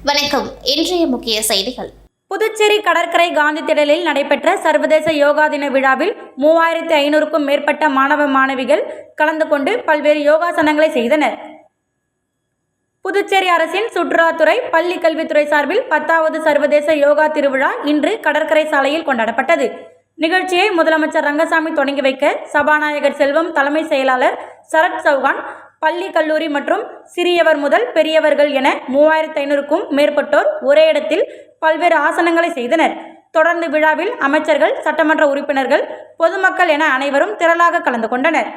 வணக்கம். இன்றைய முக்கிய செய்திகள். புதுச்சேரி கடற்கரை காந்தி திடலில் நடைபெற்ற சர்வதேச யோகா தின விழாவில் 3500க்கும் மேற்பட்ட மாணவ மாணவிகள் கலந்து கொண்டு பல்வேறு யோகாசனங்களை செய்தனர். புதுச்சேரி அரசின் சுற்றுலாத்துறை பள்ளி கல்வித்துறை சார்பில் 10வது சர்வதேச யோகா திருவிழா இன்று கடற்கரை சாலையில் கொண்டாடப்பட்டது. நிகழ்ச்சியை முதலமைச்சர் ரங்கசாமி தொடங்கி வைக்க சபாநாயகர் செல்வம், தலைமை செயலாளர் சரத் சௌகான், பள்ளி கல்லூரி மற்றும் சிறியவர் முதல் பெரியவர்கள் என 3500க்கும் மேற்பட்டோர் ஒரே இடத்தில் பல்வேறு ஆசனங்களை செய்தனர். தொடர்ந்து விழாவில் அமைச்சர்கள், சட்டமன்ற உறுப்பினர்கள், பொதுமக்கள் என அனைவரும் திரளாக கலந்து கொண்டனர்.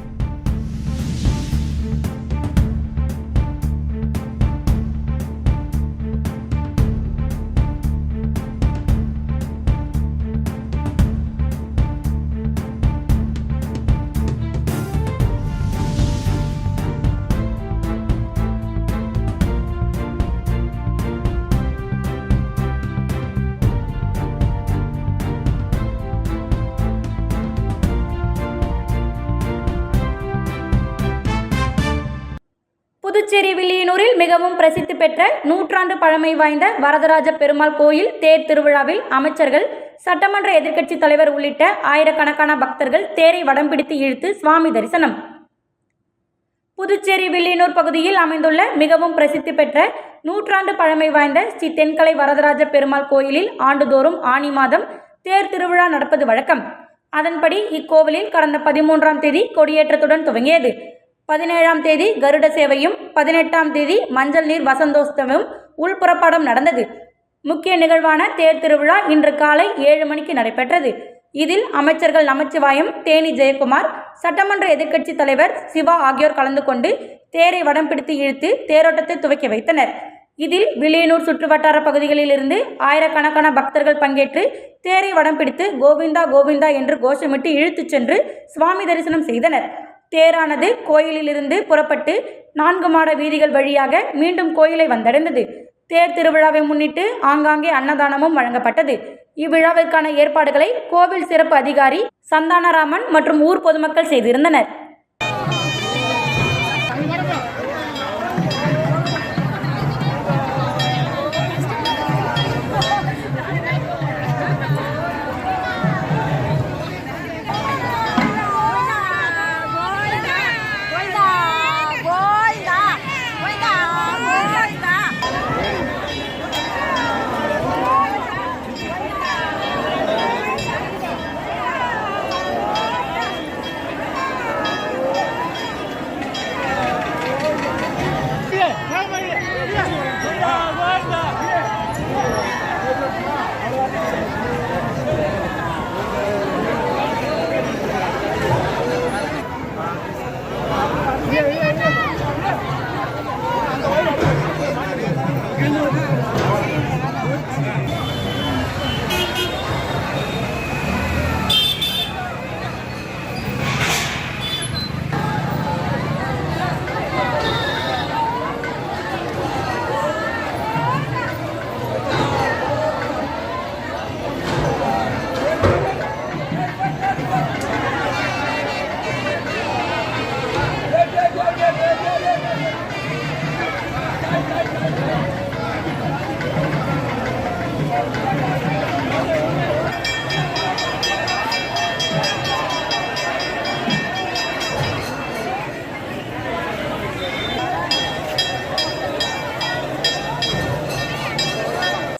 புதுச்சேரி வில்லியனூரில் மிகவும் பிரசித்தி பெற்ற 100 ஆண்டு பழமை வாய்ந்த வரதராஜ பெருமாள் கோயில் தேர் திருவிழாவில் அமைச்சர்கள், சட்டமன்ற எதிர்க்கட்சி தலைவர் உள்ளிட்ட ஆயிரக்கணக்கான பக்தர்கள் தேரை வடம் பிடித்து இழுத்து சுவாமி தரிசனம். புதுச்சேரி வில்லியனூர் பகுதியில் அமைந்துள்ள மிகவும் பிரசித்தி பெற்ற 100 ஆண்டு பழமை வாய்ந்த ஸ்ரீ தென்கலை வரதராஜ பெருமாள் கோயிலில் ஆண்டுதோறும் ஆனி மாதம் தேர் திருவிழா நடப்பது வழக்கம். அதன்படி இக்கோவிலில் கடந்த 13ஆம் தேதி கொடியேற்றத்துடன் துவங்கியது. 17ஆம் தேதி கருட சேவையும், 18ஆம் தேதி மஞ்சள் நீர் வசந்தோத்சவமும் உள்புறப்பாடும் நடந்தது. முக்கிய நிகழ்வான தேர் திருவிழா இன்று காலை 7 மணிக்கு நடைபெற்றது. இதில் அமைச்சர்கள் நமச்சிவாயம், தேனி ஜெயக்குமார், சட்டமன்ற எதிர்க்கட்சி தலைவர் சிவா ஆகியோர் கலந்து கொண்டு தேரை வடம் பிடித்து இழுத்து தேரோட்டத்தை துவக்கி வைத்தனர். இதில் வில்லியனூர் சுற்றுவட்டார பகுதிகளில் இருந்து ஆயிரக்கணக்கான பக்தர்கள் பங்கேற்று தேரை வடம் பிடித்து கோவிந்தா கோவிந்தா என்று கோஷமிட்டு இழுத்துச் சென்று சுவாமி தரிசனம் செய்தனர். தேரானது கோயிலிலிருந்து புறப்பட்டு 4 மாட வீதிகள் வழியாக மீண்டும் கோயிலை வந்தடைந்தது. தேர் திருவிழாவை முன்னிட்டு ஆங்காங்கே அன்னதானமும் வழங்கப்பட்டது. இவ்விழாவிற்கான ஏற்பாடுகளை கோவில் சிறப்பு அதிகாரி சந்தானராமன் மற்றும் ஊர் பொதுமக்கள் செய்திருந்தனர்.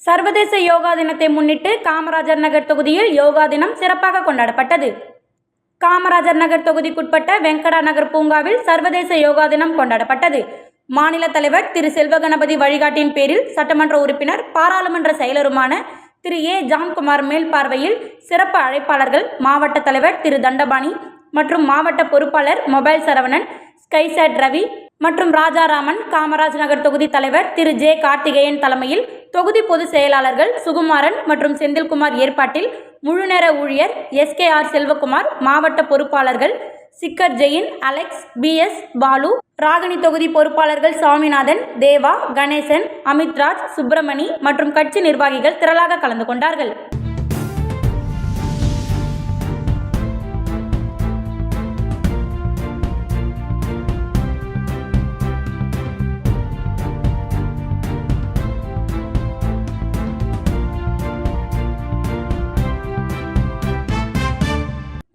சர்வதேச யோகா தினத்தை முன்னிட்டு காமராஜர் நகர் தொகுதியில் யோகா தினம் சிறப்பாக கொண்டாடப்பட்டது. காமராஜர் நகர் தொகுதிக்குட்பட்ட வெங்கடா நகர் பூங்காவில் சர்வதேச யோகா தினம் கொண்டாடப்பட்டது. மாநில தலைவர் திரு செல்வகணபதி வழிகாட்டின் பேரில் சட்டமன்ற உறுப்பினர், பாராளுமன்ற செயலருமான திரு ஏ. ஜான்குமார் மேல்பார்வையில் சிறப்பு அழைப்பாளர்கள் மாவட்ட தலைவர் திரு தண்டபாணி மற்றும் மாவட்ட பொறுப்பாளர் மொபைல் சரவணன், ஸ்கைசேட் ரவி மற்றும் ராஜாராமன், காமராஜ் நகர் தொகுதி தலைவர் திரு ஜே. கார்த்திகேயன் தலைமையில் தொகுதி பொதுச் செயலாளர்கள் சுகுமாரன் மற்றும் செந்தில்குமார் ஏற்பாட்டில் முழுநேர ஊழியர் SKR செல்வகுமார், மாவட்ட பொறுப்பாளர்கள் சிக்கர் ஜெயின், அலெக்ஸ், BS பாலு, ராகினி தொகுதி பொறுப்பாளர்கள் சாமிநாதன், தேவா, கணேசன், அமித்ராஜ், சுப்பிரமணி மற்றும் கட்சி நிர்வாகிகள் திரளாக கலந்து கொண்டார்கள்.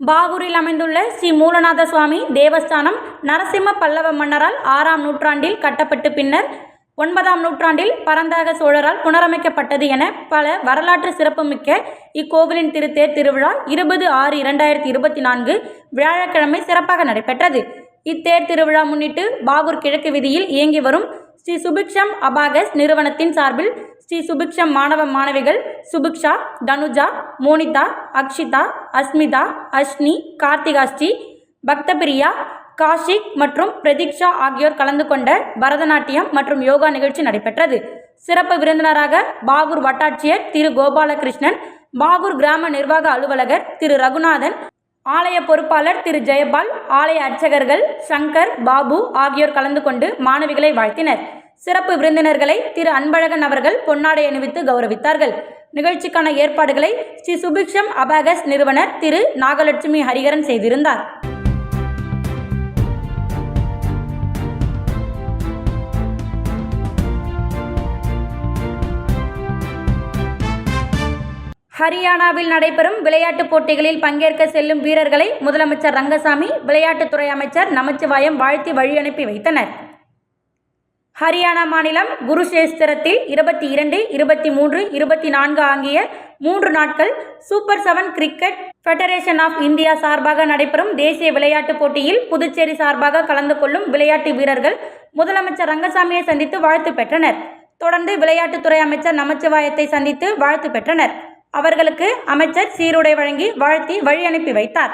பாகூரில் அமைந்துள்ள ஸ்ரீ மூலநாத சுவாமி தேவஸ்தானம் நரசிம்ம பல்லவ மன்னரால் 6ஆம் நூற்றாண்டில் கட்டப்பட்டு பின்னர் 9ஆம் நூற்றாண்டில் பரந்தாக சோழரால் புனரமைக்கப்பட்டது என பல வரலாற்று சிறப்புமிக்க இக்கோவிலின் திருத்தேர் திருவிழா 20/6/2024 வியாழக்கிழமை சிறப்பாக நடைபெற்றது. இத்தேர் திருவிழா முன்னிட்டு பாகூர் கிழக்கு வீதியில் இயங்கி வரும் ஸ்ரீ சுபிக்ஷம் அபாகஸ் நிறுவனத்தின் சார்பில் ஸ்ரீ சுபிக்ஷம் மாணவ மாணவிகள் சுபிக்ஷா, தனுஜா, மோனிதா, அக்ஷிதா, அஸ்மிதா, அஷ்னி, கார்த்திகாஸ்ரீ, பக்தபிரியா, காஷிக் மற்றும் பிரதீக்ஷா ஆகியோர் கலந்து கொண்ட பரதநாட்டியம் மற்றும் யோகா நிகழ்ச்சி நடைபெற்றது. சிறப்பு விருந்தினராக பாகூர் வட்டாட்சியர் திரு கோபாலகிருஷ்ணன், பாகூர் கிராம நிர்வாக அலுவலகர் திரு ரகுநாதன், ஆலய பொறுப்பாளர் திரு ஜெயபால், ஆலய அர்ச்சகர்கள் சங்கர், பாபு ஆகியோர் கலந்து கொண்டு மாணவிகளை வாழ்த்தினர். சிறப்பு விருந்தினர்களை திரு அன்பழகன் அவர்கள் பொன்னாடை அணிவித்து கௌரவித்தார்கள். நிகழ்ச்சிக்கான ஏற்பாடுகளை ஸ்ரீ சுபிக்ஷம் அபாகஸ் நிறுவனர் திரு நாகலட்சுமி ஹரிகரன் செய்திருந்தார். ஹரியானாவில் நடைபெறும் விளையாட்டுப் போட்டிகளில் பங்கேற்க செல்லும் வீரர்களை முதலமைச்சர் ரங்கசாமி, விளையாட்டுத்துறை அமைச்சர் நமச்சிவாயம் வாழ்த்தி வழியனுப்பி வைத்தனர். ஹரியானா மாநிலம் குருஷேஸ்திரத்தில் 22, 23, 24 ஆகிய 3 நாட்கள் super 7 cricket federation of India சார்பாக நடைபெறும் தேசிய விளையாட்டுப் போட்டியில் புதுச்சேரி சார்பாக கலந்து கொள்ளும் விளையாட்டு வீரர்கள் முதலமைச்சர் ரங்கசாமியை சந்தித்து வாழ்த்து பெற்றனர். தொடர்ந்து விளையாட்டுத்துறை அமைச்சர் நமச்சிவாயத்தை சந்தித்து வாழ்த்து பெற்றனர். அவர்களுக்கு அமைச்சர் சீருடை வழங்கி வாழ்த்தி வழி அனுப்பி வைத்தார்.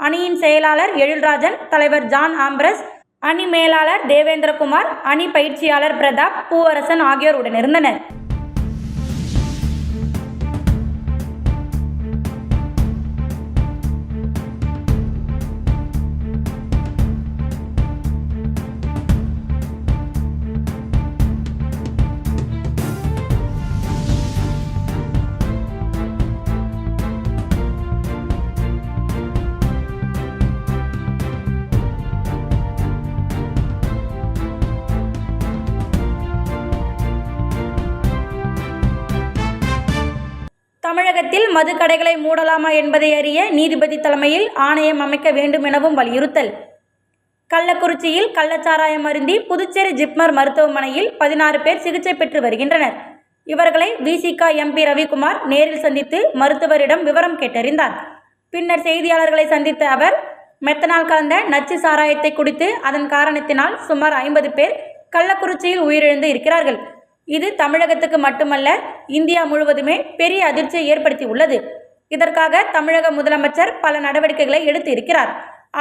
அணியின் செயலாளர் எழில்ராஜன், தலைவர் ஜான் ஆம்பிரஸ், அணி மேலாளர் தேவேந்திரகுமார், அணி பயிற்சியாளர் பிரதாப், பூவரசன் ஆகியோர் உடனிருந்தனர். தமிழகத்தில் மதுக்கடைகளை மூடலாமா என்பதை அறிய நீதிபதி தலைமையில் ஆணையம் அமைக்க வேண்டும் எனவும் வலியுறுத்தல். கள்ளக்குறிச்சியில் கள்ளச்சாராயம் அருந்தி புதுச்சேரி ஜிப்மர் மருத்துவமனையில் 16 பேர் சிகிச்சை பெற்று வருகின்றனர். இவர்களை விசிக எம்பி ரவிக்குமார் நேரில் சந்தித்து மருத்துவரிடம் விவரம் கேட்டறிந்தார். பின்னர் செய்தியாளர்களை சந்தித்த அவர், மெத்தனால் கலந்த நச்சு சாராயத்தை குடித்து அதன் காரணத்தினால் சுமார் 50 பேர் கள்ளக்குறிச்சியில் உயிரிழந்து இருக்கிறார்கள். இது தமிழகத்துக்கு மட்டுமல்ல, இந்தியா முழுவதுமே பெரிய அதிர்ச்சியை ஏற்படுத்தி உள்ளது. இதற்காக தமிழக முதலமைச்சர் பல நடவடிக்கைகளை எடுத்து இருக்கிறார்.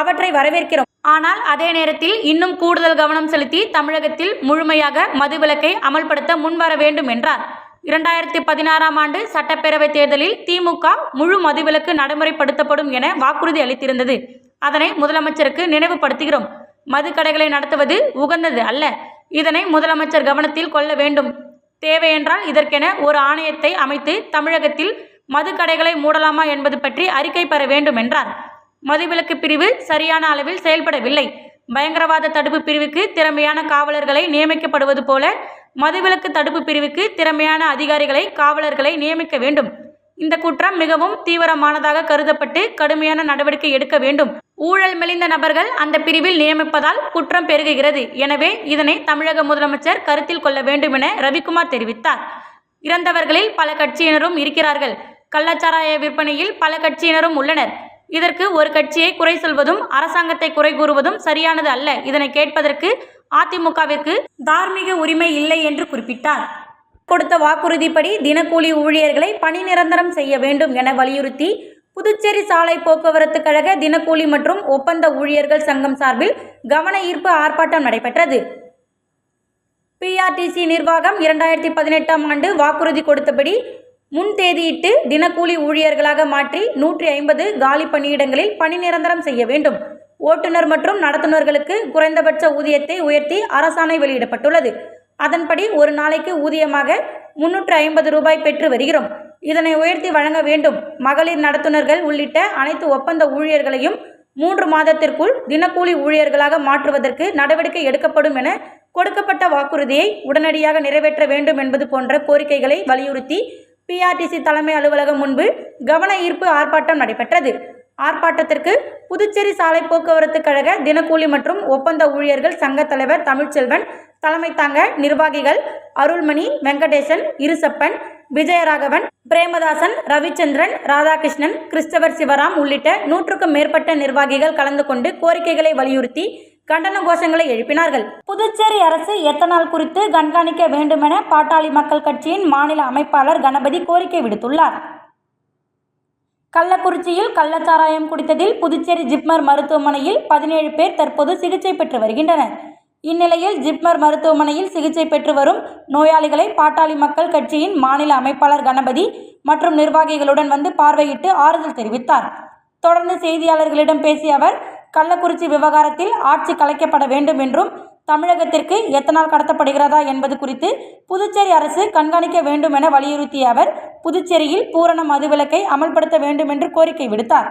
அவற்றை வரவேற்கிறோம். ஆனால் அதே நேரத்தில் இன்னும் கூடுதல் கவனம் செலுத்தி தமிழகத்தில் முழுமையாக மதுவிலக்கை அமல்படுத்த முன்வர வேண்டும் என்றார். 2016ஆம் ஆண்டு சட்டப்பேரவைத் தேர்தலில் திமுக முழு மதுவிலக்கு நடைமுறைப்படுத்தப்படும் என வாக்குறுதி அளித்திருந்தது. அதனை முதலமைச்சருக்கு நினைவுபடுத்துகிறோம். மதுக்கடைகளை நடத்துவது உகந்தது அல்ல. இதனை முதலமைச்சர் கவனத்தில் கொள்ள வேண்டும். தேவையென்றால் இதற்கென ஒரு ஆணையத்தை அமைத்து தமிழகத்தில் மதுக்கடைகளை மூடலாமா என்பது பற்றி அறிக்கை பெற வேண்டும் என்றார். மதுவிலக்கு பிரிவு சரியான அளவில் செயல்படவில்லை. பயங்கரவாத தடுப்பு பிரிவுக்கு திறமையான காவலர்களை நியமிக்கப்படுவது போல மதுவிலக்கு தடுப்பு பிரிவுக்கு திறமையான அதிகாரிகளை, காவலர்களை நியமிக்க வேண்டும். இந்த குற்றம் மிகவும் தீவிரமானதாக கருதப்பட்டு கடுமையான நடவடிக்கை எடுக்க வேண்டும். ஊழல் மெலிந்த நபர்கள் அந்த பிரிவில் நியமிப்பதால் குற்றம் பெருகுகிறது. எனவே இதனை தமிழக முதலமைச்சர் கருத்தில் கொள்ள வேண்டும் என ரவிக்குமார் தெரிவித்தார். இறந்தவர்களில் பல கட்சியினரும் இருக்கிறார்கள். கள்ளச்சாராய விற்பனையில் பல கட்சியினரும் உள்ளனர். இதற்கு ஒரு கட்சியை குறை சொல்வதும் அரசாங்கத்தை குறை கூறுவதும் சரியானது அல்ல. இதனை கேட்பதற்கு அதிமுகவிற்கு தார்மீக உரிமை இல்லை என்று குறிப்பிட்டார். கொடுத்த வாக்குறுதிப்படி தினக்கூலி ஊழியர்களை பணி நிரந்தரம் செய்ய வேண்டும் என வலியுறுத்தி புதுச்சேரி சாலை போக்குவரத்து கழக தினக்கூலி மற்றும் ஒப்பந்த ஊழியர்கள் சங்கம் சார்பில் கவன ஈர்ப்பு ஆர்ப்பாட்டம் நடைபெற்றது. பிஆர்டிசி நிர்வாகம் 2018ஆம் ஆண்டு வாக்குறுதி கொடுத்தபடி முன் தேதியிட்டு தினக்கூலி ஊழியர்களாக மாற்றி 150 காலி பணியிடங்களில் பணி நிரந்தரம் செய்ய வேண்டும். ஓட்டுநர் மற்றும் நடத்துனர்களுக்கு குறைந்தபட்ச ஊதியத்தை உயர்த்தி அரசாணை வெளியிடப்பட்டுள்ளது. அதன்படி ஒரு நாளைக்கு ஊதியமாக 350 ரூபாய் பெற்று வருகிறோம். இதனை உயர்த்தி வழங்க வேண்டும். மகளிர் நடத்துனர்கள் உள்ளிட்ட அனைத்து ஒப்பந்த ஊழியர்களையும் 3 மாதத்திற்குள் தினக்கூலி ஊழியர்களாக மாற்றுவதற்கு நடவடிக்கை எடுக்கப்படும் என கொடுக்கப்பட்ட வாக்குறுதியை உடனடியாக நிறைவேற்ற வேண்டும் என்பது போன்ற கோரிக்கைகளை வலியுறுத்தி பிஆர்டிசி தலைமை அலுவலகம் முன்பு கவன ஈர்ப்பு ஆர்ப்பாட்டம் நடைபெற்றது. ஆர்ப்பாட்டத்திற்கு புதுச்சேரி சாலை போக்குவரத்து கழக தினக்கூலி மற்றும் ஒப்பந்த ஊழியர்கள் சங்க தலைவர் தமிழ்ச்செல்வன் தலைமை தாங்க நிர்வாகிகள் அருள்மணி, வெங்கடேசன், இருசப்பன், விஜயராகவன், பிரேமதாசன், ரவிச்சந்திரன், ராதாகிருஷ்ணன், கிறிஸ்தவர் சிவராம் உள்ளிட்ட 100க்கும் மேற்பட்ட நிர்வாகிகள் கலந்து கொண்டு கோரிக்கைகளை வலியுறுத்தி கண்டன கோஷங்களை எழுப்பினார்கள். புதுச்சேரி அரசு எத்தனால் குறித்து கண்காணிக்க வேண்டுமென பாட்டாளி மக்கள் கட்சியின் மாநில அமைப்பாளர் கணபதி கோரிக்கை விடுத்துள்ளார். கள்ளக்குறிச்சியில் கள்ளச்சாராயம் குடித்ததில் புதுச்சேரி ஜிப்மர் மருத்துவமனையில் 17 பேர் தற்போது சிகிச்சை பெற்று வருகின்றனர். இந்நிலையில் ஜிப்மர் மருத்துவமனையில் சிகிச்சை பெற்று வரும் நோயாளிகளை பாட்டாளி மக்கள் கட்சியின் மாநில அமைப்பாளர் கணபதி மற்றும் நிர்வாகிகளுடன் வந்து பார்வையிட்டு ஆறுதல் தெரிவித்தார். தொடர்ந்து செய்தியாளர்களிடம் பேசிய அவர், கள்ளக்குறிச்சி விவகாரத்தில் ஆட்சி கலைக்கப்பட வேண்டும் என்றும் தமிழகத்திற்கு எத்தனால் கடத்தப்படுகிறதா என்பது குறித்து புதுச்சேரி அரசு கண்காணிக்க வேண்டும் என வலியுறுத்திய அவர், புதுச்சேரியில் பூரண மதுவிலக்கை அமல்படுத்த வேண்டும் என்று கோரிக்கை விடுத்தார்.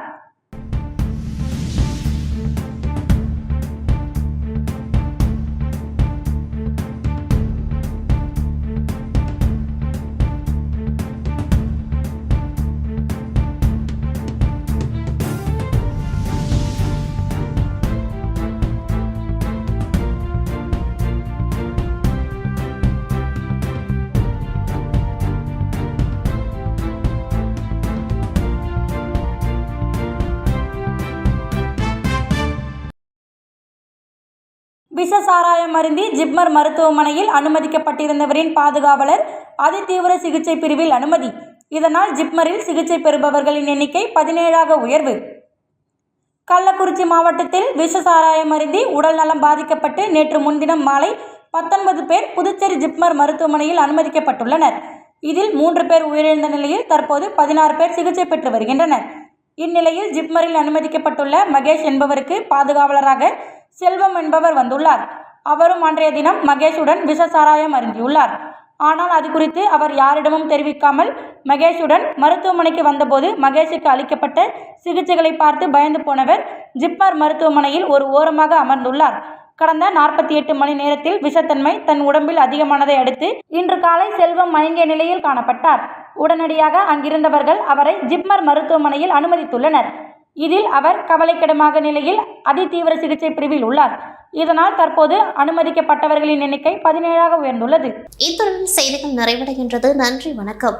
விஷ சாராயம் அருந்தி ஜிப்மர் மருத்துவமனையில் அனுமதிக்கப்பட்டிருந்தவரின் பாதுகாவலர் அதிதீவிர சிகிச்சை பிரிவில் அனுமதி. இதனால் ஜிப்மரில் சிகிச்சை பெறுபவர்களின் எண்ணிக்கை 17ஆக உயர்வு. கள்ளக்குறிச்சி மாவட்டத்தில் விஷ சாராயம் அருந்தி உடல் நலம் பாதிக்கப்பட்டு நேற்று முன்தினம் மாலை 19 பேர் புதுச்சேரி ஜிப்மர் மருத்துவமனையில் அனுமதிக்கப்பட்டுள்ளனர். இதில் 3 பேர் உயிரிழந்த நிலையில் தற்போது 16 பேர் சிகிச்சை பெற்று வருகின்றனர். இந்நிலையில் ஜிப்மரில் அனுமதிக்கப்பட்டுள்ள மகேஷ் என்பவருக்கு பாதுகாவலராக செல்வம் என்பவர் வந்துள்ளார். அவரும் அன்றைய தினம் மகேஷுடன் விஷ சாராயம் அருந்தியுள்ளார். ஆனால் அது குறித்து அவர் யாரிடமும் தெரிவிக்காமல் மகேஷுடன் மருத்துவமனைக்கு வந்தபோது மகேஷுக்கு அளிக்கப்பட்ட சிகிச்சைகளை பார்த்து பயந்து போனவர் ஜிப்மர் மருத்துவமனையில் ஒரு ஓரமாக அமர்ந்துள்ளார். கடந்த 48 மணி நேரத்தில் விஷத்தன்மை தன் உடம்பில் அதிகமானதை அடுத்து இன்று காலை செல்வம் மயங்கிய நிலையில் காணப்பட்டார். உடனடியாக அங்கிருந்தவர்கள் அவரை ஜிப்மர் மருத்துவமனையில் அனுமதித்துள்ளனர். இதில் அவர் கவலைக்கிடமாக நிலையில் அதிதீவிர சிகிச்சை பிரிவில் உள்ளார். இதனால் தற்போது அனுமதிக்கப்பட்டவர்களின் எண்ணிக்கை 17ஆக உயர்ந்துள்ளது. இத்துடன் செய்திகள் நிறைவடைகின்றது. நன்றி, வணக்கம்.